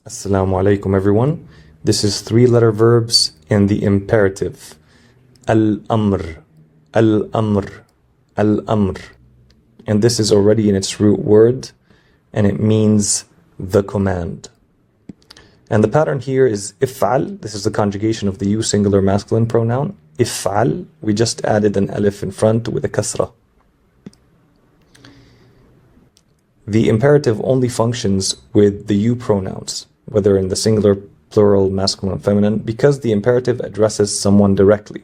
Assalamu alaikum everyone. This is 3-letter verbs in the imperative. الأمر, الأمر, الأمر. And this is already in its root word, and it means the command. And the pattern here is if'al. This is the conjugation of the you singular masculine pronoun. If'al, we just added an alif in front with a kasra. The imperative only functions with the you pronouns, whether in the singular, plural, masculine, feminine, because the imperative addresses someone directly.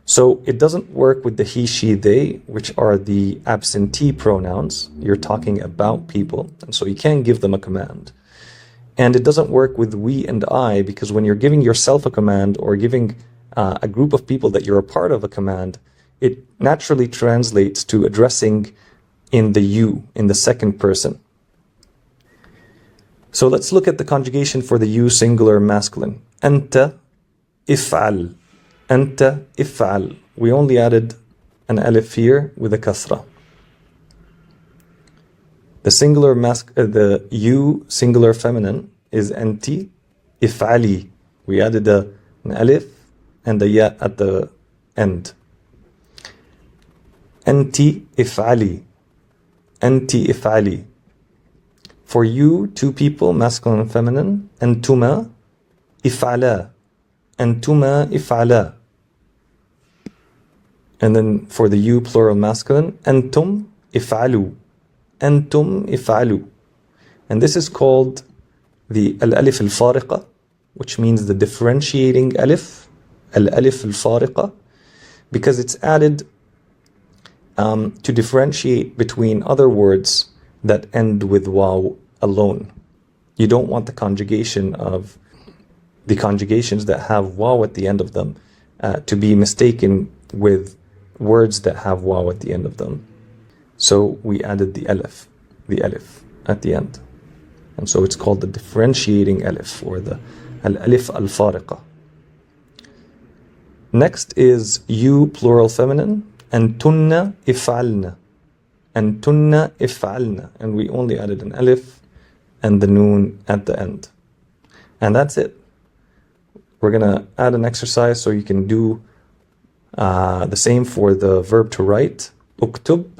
So it doesn't work with the he, she, they, which are the absentee pronouns. You're talking about people, and so you can't give them a command. And it doesn't work with we and I, because when you're giving yourself a command or giving a group of people that you're a part of a command, it naturally translates to addressing in the you, in the second person. So let's look at the conjugation for the you singular masculine. Anta if'al. Anta if'al. We only added an alif here with a kasra. The singular the you singular feminine is anti if'ali. We added an alif and a ya at the end. Anti if'ali. Anti if'ali. For you, two people, masculine and feminine. Antuma if'ala. Antuma if'ala. And then for the you plural masculine, antum if'alu. Antum if'alu. And this is called the al-alif al-fariqa, which means the differentiating alif, al-alif al-fariqa, because it's added to differentiate between other words that end with waw alone. You don't want the conjugation of the conjugations that have waw at the end of them to be mistaken with words that have waw at the end of them. So we added the alif at the end. And so it's called the differentiating alif, or the al-alif al-fariqa. Next is you plural feminine. Antunna if'alna. Antunna if'alna. And we only added an alif and the noon at the end. And that's it. We're going to add an exercise so you can do the same for the verb to write. Uktub.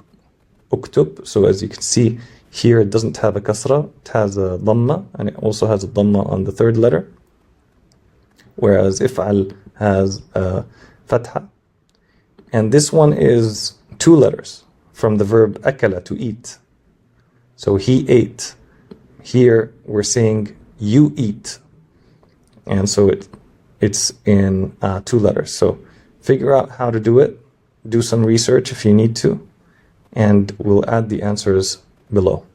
Uktub. So as you can see here, it doesn't have a kasra. It has a dhamma, and it also has a dhamma on the third letter. Whereas if'al has a fatha. And this one is 2 letters from the verb akala, to eat. So he ate. Here we're saying you eat. And so it's in 2 letters. So figure out how to do it. Do some research if you need to. And we'll add the answers below.